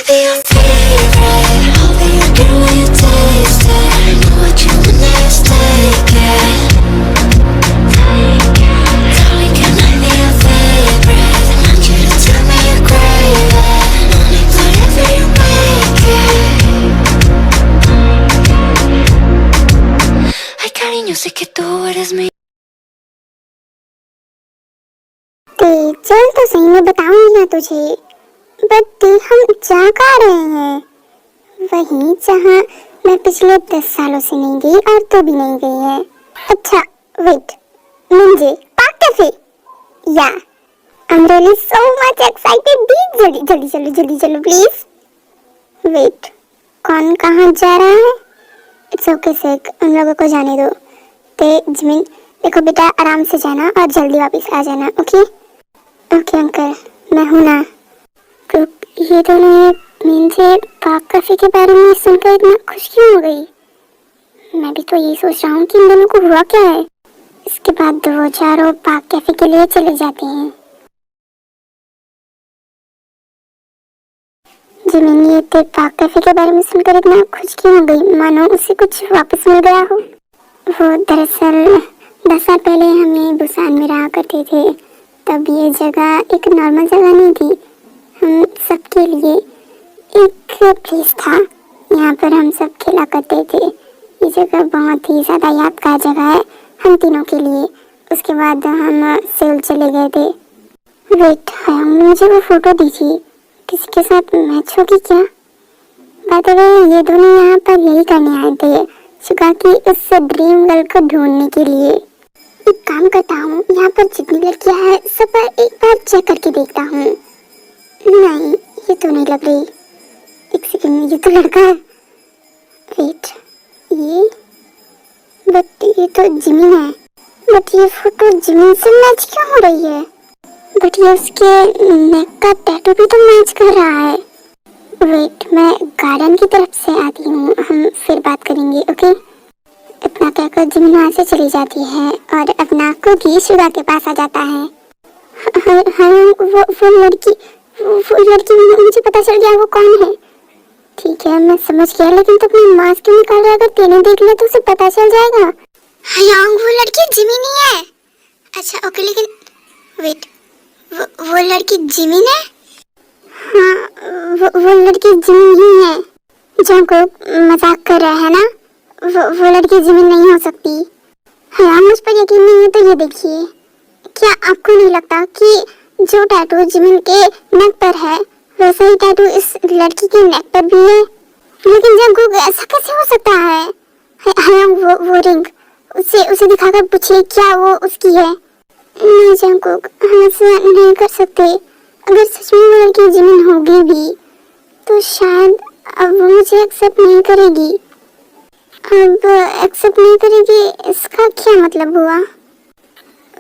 be your favorite. I'll be your girl when you taste it. I know what you want, let's take it. Darling, can I be your favorite? I want you to tell me you're craving. Whatever you make it. Ay, cariño, sé que tú eres mi. चल तो सही, मैं बताऊंगी ना तुझे। But हम जा कहाँ रहे हैं? वहीं जहाँ मैं पिछले 10 सालों से नहीं गई और तू भी नहीं गई है। अच्छा वेट, मुझे पार्क कैफे या I am really so much excited. जल्दी जल्दी चलो, जल्दी चलो प्लीज। वेट, कौन कहाँ जा रहा है? इट्स ओके सिक, उन लोगों को जाने दो। ते जिमिन देखो बेटा, आराम से जाना और जल्दी वापस आ जाना। ओके ओके अंकल, मैं हूँ ना। तो ये दोनों मुझे पार्क कैफे के बारे में सुनकर इतना खुश क्यों हो गई? मैं भी तो यही सोच रहा हूँ कि इन दोनों को हुआ क्या है। इसके बाद दो चारों पार्क कैफे के लिए चले जाते हैं। जिमिन ये ते पार्क कैफे के बारे में सुनकर इतना खुश क्यों हो गई, मानो उसे कुछ वापस मिल गया हो। वो दरअसल 10 साल पहले हमें बुसान में रहा करते थे। तब ये जगह एक नॉर्मल जगह नहीं थी, हम सबके लिए एक प्लेस था। यहाँ पर हम सब खेला करते थे। ये जगह बहुत ही ज़्यादा यादगार जगह है हम तीनों के लिए। उसके बाद हम सेल चले गए थे। वेट, मुझे वो फोटो दीजिए, किसी के साथ मैच होगी क्या? बात है, ये दोनों यहाँ पर यही करने आए थे, सुगा की उस ड्रीम गर्ल को ढूंढने के लिए। एक काम करता हूँ, यहाँ पर जितनी लड़कियाँ हैं सब पर एक बार चेक करके देखता हूँ। नहीं, ये तो नहीं लग रही। एक सेकंड, ये तो लड़का है। वेट, ये तो जिमिन है। बट ये फोटो जिमिन से मैच क्यों हो रही है? बट ये उसके नेक का टैटू भी तो मैच कर रहा है। वेट, मैं गार्डन की तरफ से आती हूँ, हम फिर बात करेंगे। ओके? इतना कहकर जिमिन वहाँ से चली जाती है और अपना कुकी शुगा के पास आ जाता है। हाँ, वो लड़की मुझे पता चल गया वो कौन है। ठीक है, मैं समझ गया, लेकिन तो अपनी मास्क क्यों निकाल रहा? अगर तेने देख लिया तो उसे पता चल जाएगा। हाँ, वो लड़की जिमिन ही है। अच्छा ओके, लेकिन वेट, वो लड़की जिमिन है? हाँ, वो लड़की जिमिन ही है। जंको मजाक कर रहा है ना? वो लड़की जिमिन नहीं हो सकती। हाँ, मुझ पर यकीन नहीं है तो ये देखिए। क्या आपको नहीं लगता कि जो टैटू जिमिन के नेक पर है वैसा ही टैटू इस लड़की के नेक पर भी है? लेकिन जंकुक, ऐसा कैसे हो सकता है? हाँ, वो रिंग, उसे दिखाकर पूछिए क्या वो उसकी है। नहीं जंकुक, हम ऐसा नहीं कर सकते। अगर सच में वो लड़की जिमिन होगी भी तो शायद अब वो मुझे एक्सेप्ट नहीं करेगी। अब एक्सेप्ट नहीं करेगी इसका क्या मतलब हुआ?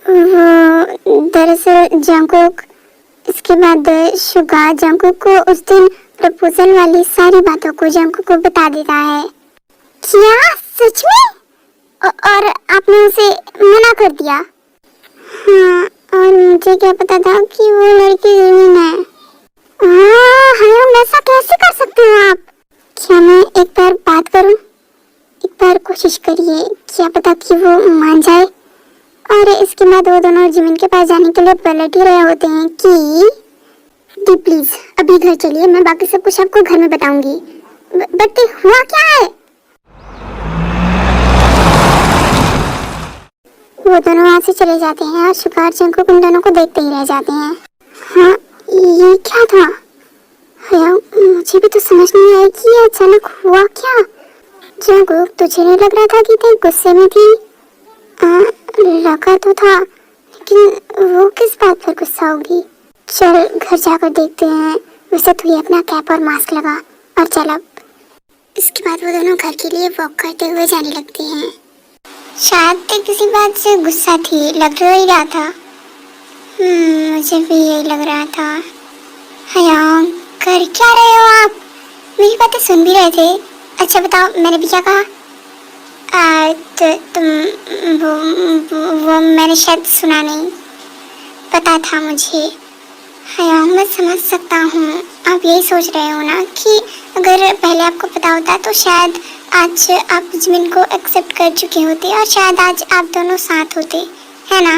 वो दरअसल जंकुक, इसके बाद शुगा जंकुक को उस दिन प्रपोजल वाली सारी बातों को जंकुक को बता देता है। क्या सच में? और आपने उसे मना कर दिया? हाँ, और मुझे क्या पता था कि वो लड़की जिमिन है। हाँ, ऐसा कैसे कर सकते हो आप? क्या मैं एक बार बात करूं? एक बार कोशिश करिए, क्या पता कि वो मान जाए। और इसके बाद वो दोनों जिमिन के पास जाने के लिए पलट ही रहे होते हैं कि प्लीज अभी घर चलिए, मैं बाकी सब कुछ आपको घर में बताऊंगी। बट हुआ क्या है? वो दोनों वहाँ से चले जाते हैं और शुकार जंकुक उन दोनों को देखते ही रह जाते हैं। हाँ, ये क्या था? हाँ, मुझे भी तो समझ नहीं आया कि ये अचानक हुआ क्या। जंकुक, तुझे नहीं लग रहा था कि तुम गुस्से में थी? लगा तो था, लेकिन वो किस बात पर गुस्सा होगी? चल घर जाकर देखते हैं। वैसे तू अपना कैप और मास्क लगा और चल अब। इसके बाद वो दोनों घर के लिए वॉक करते हुए जाने लगते हैं। शायद तो किसी बात से गुस्सा थी, लग ही रहा था। मुझे भी यही लग रहा था। हाँ, कर क्या रहे हो आप? मेरी बातें सुन भी रहे थे? अच्छा बताओ, मैंने भी क्या कहा? तो तुम वो मैंने शायद सुना नहीं। पता था मुझे। हाँ, मैं समझ सकता हूँ। आप यही सोच रहे हो ना कि अगर पहले आपको पता होता तो शायद आज आप जिमिन को एक्सेप्ट कर चुके होते और शायद आज आप दोनों साथ होते, है ना?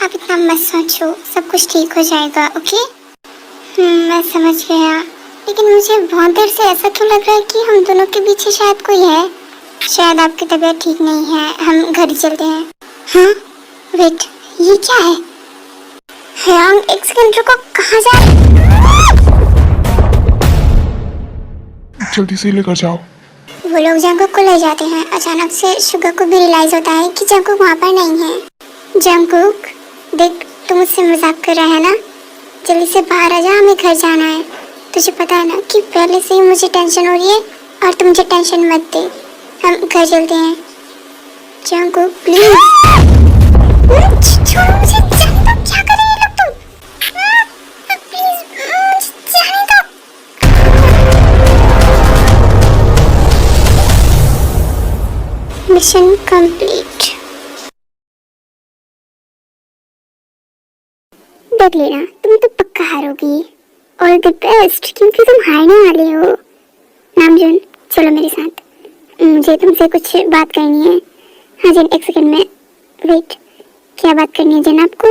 आप इतना मत सोचो, सब कुछ ठीक हो जाएगा, ओके? मैं समझ गया, लेकिन मुझे बहुत देर से ऐसा क्यों लग रहा है कि हम दोनों के पीछे शायद कोई है। शायद आपकी तबीयत ठीक नहीं है, हम घर ही चलते हैं। हाँ, वेट, ये क्या है? हयांग, एक सेकंड रुको, कहाँ जा रहे? जल्दी से लेकर जाओ। वो लोग जंकुक को ले जाते हैं। अचानक से शुगर को भी रियलाइज होता है कि जंकुक वहाँ पर नहीं है। जंकुक, देख, तू मुझसे मजाक कर रहा है ना? जल्दी से बाहर आ जा, हमें घर जाना है। तुझे पता है ना कि पहले से ही मुझे टेंशन हो रही है और तू मुझे टेंशन मत दे। हम घर चलते हैं। जंकुक, प्लीज छोड़ो मुझे, जाने दो। क्या कर रहे हैं लोग तुम? प्लीज मुझे जाने दो। Mission complete. देख लेना, तुम तो पक्का हारोगी। ऑल द बेस्ट, क्योंकि तुम हारने वाले हो। नामजुन, चलो मेरे साथ, मुझे तुमसे कुछ बात करनी है। हाँ जिन, एक सेकंड में वेट। क्या बात करनी है जिन आपको?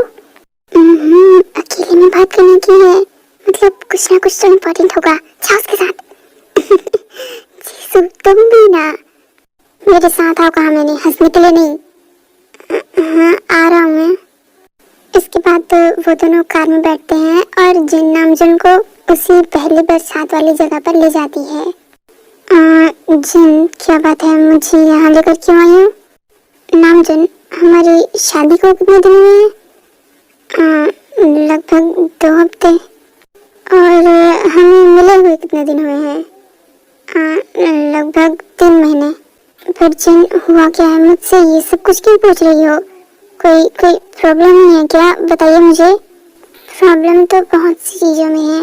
अकेले में बात करने की है, मतलब कुछ ना कुछ तो इम्पोर्टेंट होगा। जाओ उसके साथ। जीसू, तुम भी ना मेरे साथ आओ। कहा मैंने, हंसने के लिए नहीं। हाँ, आ रहा हूँ मैं। इसके बाद तो वो दोनों कार में बैठते हैं और जिन नामजुन को उसी पहली बरसात वाली जगह पर ले जाती है। जिन, क्या बात है, मुझे यहाँ लेकर क्यों आई हो? नामजुन, हमारी शादी को कितने दिन हुए हैं? लगभग 2 हफ्ते। और हमें मिले हुए कितने दिन हुए हैं? लगभग 3 महीने। पर जिन, हुआ क्या है? मुझसे ये सब कुछ क्यों पूछ रही हो? कोई प्रॉब्लम नहीं है क्या? बताइए मुझे। प्रॉब्लम तो बहुत सी चीजों में है,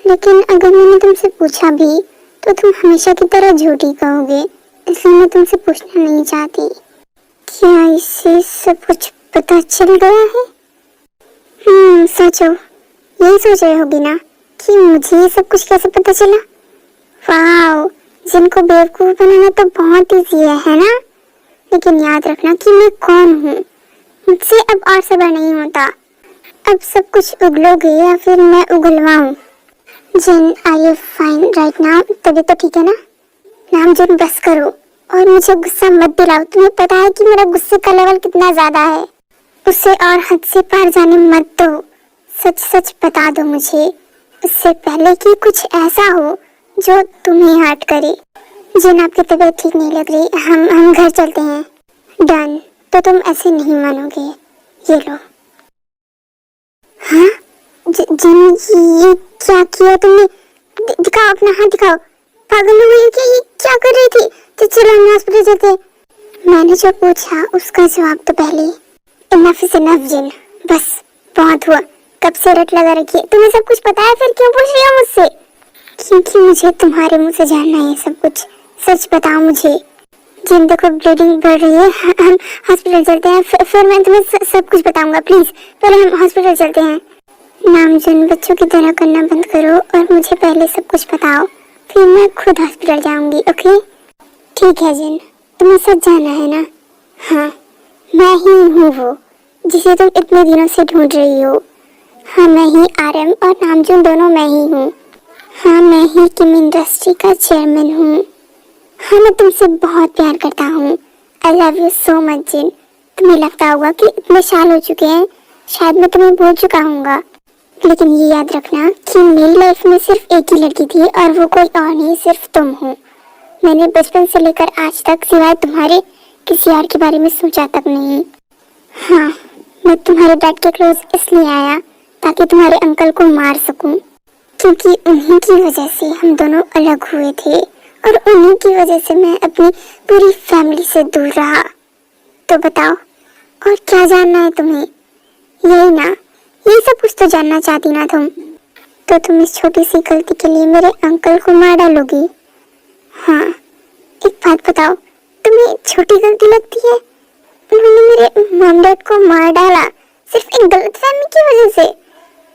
लेकिन अगर मैंने तुमसे पूछा भी तो तुम हमेशा की तरह झूठी कहोगे, इसलिए मैं तुमसे पूछना नहीं चाहती। क्या इससे सब कुछ पता चल गया है? सोचो, यही सोच रहे होगी ना कि मुझे ये सब कुछ कैसे पता चला। वाओ, जिनको बेवकूफ बनाना तो बहुत ईजी है ना? लेकिन याद रखना कि मैं कौन हूँ। मुझसे अब और सब्र नहीं होता। अब सब कुछ उगलोगे या फिर मैं उगलवाऊं? Jin, are you fine right now? तभी तो ठीक है ना? नामजुन, बस करो और मुझे गुस्सा मत दिलाओ। तुम्हें पता है कि मेरा गुस्से का लेवल कितना ज्यादा है। उसे और हद से पार जाने मत दो। सच सच बता दो मुझे, उससे पहले कि कुछ ऐसा हो जो तुम्हें हर्ट करे। जिन, आपकी तबीयत ठीक नहीं लग रही, हम घर चलते हैं। डन। तो तुम ऐसे नहीं मानोगे। ये लो। हाँ जिन, ये क्या किया तुमने? दिखाओ अपना हाथ, दिखाओ। पागल हो गई क्या? ये क्या कर रही थी? तो चलो हम हॉस्पिटल चलते। मैंने जो पूछा उसका जवाब तो पहले। इनफ इज इनफ जिन, बस बहुत हुआ। कब से रट लगा रखी है। तुम्हें सब कुछ पता है, फिर क्यों पूछ रही हो मुझसे? क्योंकि मुझे तुम्हारे मुंह से जानना है सब कुछ। सच बताओ मुझे। जिन, देखो ब्लीडिंग बढ़ रही है, हम हॉस्पिटल चलते हैं, फिर मैं तुम्हें सब कुछ बताऊंगा। प्लीज पहले हम हॉस्पिटल चलते हैं। नामजुन, बच्चों की तरह करना बंद करो और मुझे पहले सब कुछ बताओ, फिर मैं खुद हॉस्पिटल जाऊंगी, ओके? ठीक है जिन, तुम्हें सच जानना है ना? हाँ, मैं ही हूँ वो जिसे तुम इतने दिनों से ढूंढ रही हो। हाँ, मैं ही आरएम और नामजुन दोनों मैं ही हूँ। हाँ, मैं ही किम इंडस्ट्री का चेयरमैन हूँ। हाँ, मैं तुमसे बहुत प्यार करता हूँ। I love you so much Jin. तुम्हें लगता होगा कि इतने साल हो चुके हैं, शायद मैं तुम्हें भूल चुका हूँगा, लेकिन ये याद रखना कि मेरी लाइफ में सिर्फ एक ही लड़की थी और वो कोई और नहीं, सिर्फ तुम हो। मैंने बचपन से लेकर आज तक सिवाय तुम्हारे किसी और के बारे में सोचा तक नहीं। हाँ, मैं तुम्हारे डैड के क्लोज इसलिए आया ताकि तुम्हारे अंकल को मार सकूं, क्योंकि उन्हीं की वजह से हम दोनों अलग हुए थे और उन्हीं की वजह से मैं अपनी पूरी फैमिली से दूर रहा। तो बताओ, और क्या जानना है तुम्हें? यही ना, यही सब कुछ तो जानना चाहती ना तुम? तो तुम इस छोटी सी गलती के लिए मेरे अंकल को मार डालोगी? हाँ, एक बात बताओ, तुम्हें छोटी गलती लगती है? उन्होंने मेरे मॉम डैड को मार डाला सिर्फ एक गलतफहमी की वजह से।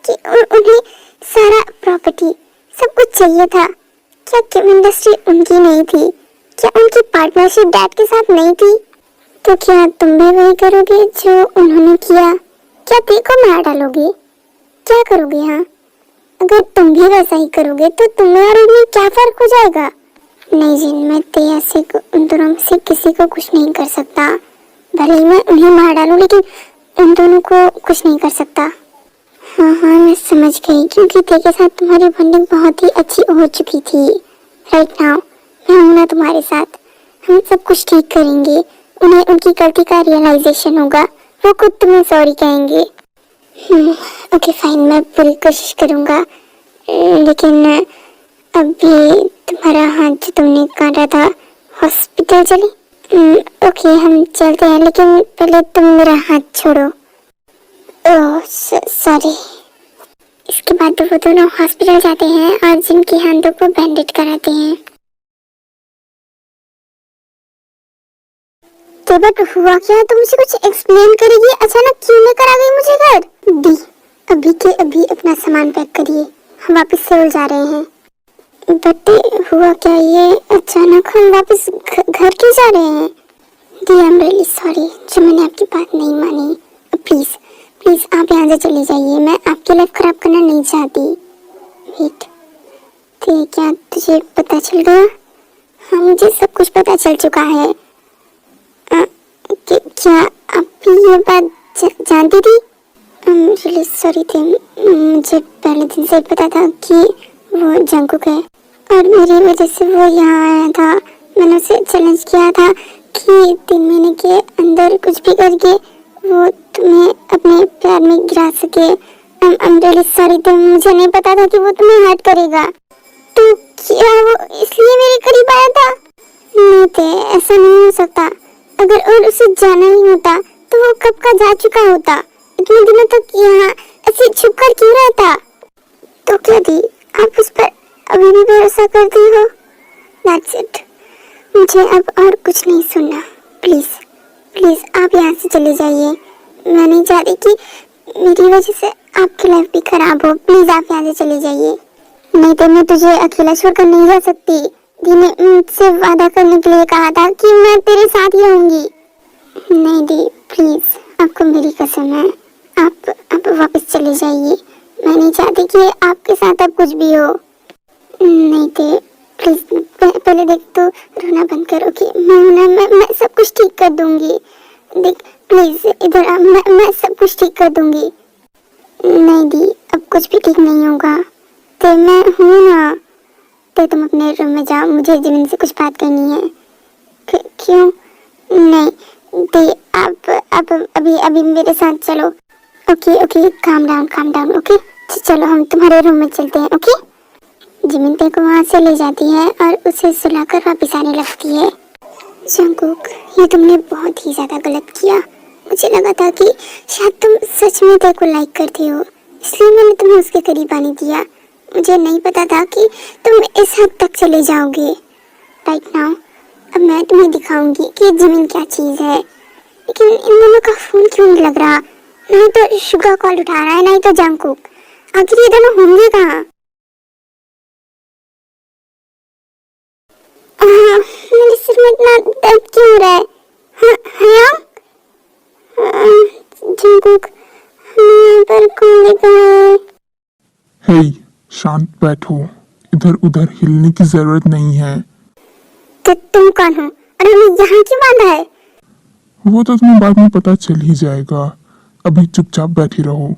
कि उन्हें सारा प्रॉपर्टी सब कुछ चाहिए था। क्या किम इंडस्ट्री उनकी नहीं थी? क्या उनकी पार्टनरशिप डैड के साथ नहीं थी? तो क्या तुम भी वही करोगे जो उन्होंने किया? क्या ते को मार डालोगे? क्या करोगे? हाँ, अगर तुम भी वैसा ही करोगे तो तुम्हें और उनमें क्या फर्क हो जाएगा? नहीं जिन, मैं तेया से उन दोनों में से किसी को कुछ नहीं कर सकता। भले ही मैं उन्हें मार डालूं लेकिन उन दोनों को कुछ नहीं कर सकता। हाँ हाँ, मैं समझ गई, क्योंकि ते के साथ तुम्हारी बॉन्डिंग बहुत ही अच्छी हो चुकी थी। राइट नाउ मैं हूं ना तुम्हारे साथ। हम सब कुछ ठीक करेंगे। उन्हें उनकी गलती का रियलाइजेशन होगा, वो खुद तुम्हें सॉरी कहेंगे। ओके फाइन, मैं पूरी कोशिश करूंगा। लेकिन अभी तुम्हारा हाथ जो तुमने काटा था, हॉस्पिटल चले? ओके हम चलते हैं, लेकिन पहले तुम मेरा हाथ छोड़ो। Oh sorry. इसके बाद वो दोनों हॉस्पिटल जाते हैं और जिनके हाथों को बैंडेज कराते हैं। तो बट हुआ क्या? तुम मुझे कुछ एक्सप्लेन करेगी? अचानक क्यों लेकर आ गई मुझे घर? दी, अभी के अभी अपना सामान पैक करिए, हम वापस सेल जा रहे हैं। बट हुआ क्या ये अचानक हम वापस घर क्यों जा रहे हैं? दी आई एम रियली सॉरी जो मैंने आपकी बात नहीं मानी। प्लीज प्लीज आप यहाँ से चले जाइए, मैं आपकी लाइफ खराब करना नहीं चाहती। वेट, तो क्या तुझे पता चल गया? हाँ मुझे सब कुछ पता चल चुका है। क्या आप भी ये बात जानती थी? रियली सॉरी थे, मुझे पहले दिन से पता था कि वो जंकुक है और मेरी वजह से वो यहाँ आया था। मैंने उसे चैलेंज किया था कि 3 महीने के अंदर कुछ भी करके वो तुम्हें अपने प्यार में गिरा सके। I'm really sorry थे, मुझे नहीं पता था कि वो तुम्हें हर्ट करेगा। तो क्या वो इसलिए मेरे करीब आया था? नहीं थे, ऐसा नहीं हो सकता। अगर और उसे जाना ही होता तो वो कब का जा चुका होता। इतने दिनों तक यहाँ ऐसे छुप कर क्यों रहता? तो क्या दी, आप उस पर अभी भी भरोसा करती हो? That's it. मुझे अब और कुछ नहीं सुनना। प्लीज प्लीज आप यहाँ से चले जाइए। मैं नहीं चाहती कि मेरी वजह से आपकी लाइफ भी खराब हो। प्लीज आप यहाँ से चले जाइए। नहीं तो मैं तुझे अकेला छोड़कर नहीं जा सकती। दी ने मुझसे वादा करने के लिए कहा था कि मैं तेरे साथ ही रहूंगी। नहीं दी प्लीज, आपको मेरी कसम है, आप वापस चले जाइए। मैं नहीं चाहती कि आपके साथ अब कुछ भी हो। नहीं थे, प्लीज पहले देख तो रोना बंद करो कि मैं सब कुछ ठीक कर दूंगी। देख प्लीज इधर आ, मैं सब कुछ ठीक कर दूंगी। नहीं दी, अब कुछ भी ठीक नहीं होगा। तो मैं हूँ ना। तो तुम अपने रूम में जाओ, मुझे जिमिन से कुछ बात करनी है। क्यों? नहीं दी, आप अभी मेरे साथ चलो। Okay calm down okay. चलो हम तुम्हारे रूम में चलते हैं। ओके। जिमिन ते को वहाँ से ले जाती है और उसे सुलाकर वापस आने लगती है। जंकुक, ये तुमने बहुत ही ज्यादा गलत किया। मुझे लगा था कि शायद तुम सच में ते को लाइक करती हो, इसलिए मैंने तुम्हें उसके करीब आने दिया। मुझे नहीं पता था कि तुम इस हद तक चले जाओगे। राइट नाउ अब मैं तुम्हें दिखाऊंगी कि जिमिन क्या चीज है। लेकिन इन दोनों का फोन क्यों नहीं लग रहा? नहीं तो शुगा कॉल उठा रहा है, नहीं तो जंकुक। आखिर ये दोनों होंगे कहाँ? मेरे सिर में इतना दर्द क्यों हो रहा है? जंकुक, हमें पर कौन लेकर आया? हे, शांत बैठो, इधर उधर हिलने की जरूरत नहीं है। तो तुम कौन हो और हमें यहाँ क्यों बांधा है? वो तो तुम्हें बाद में पता चल ही जाएगा। अभी चुपचाप बैठी रहो।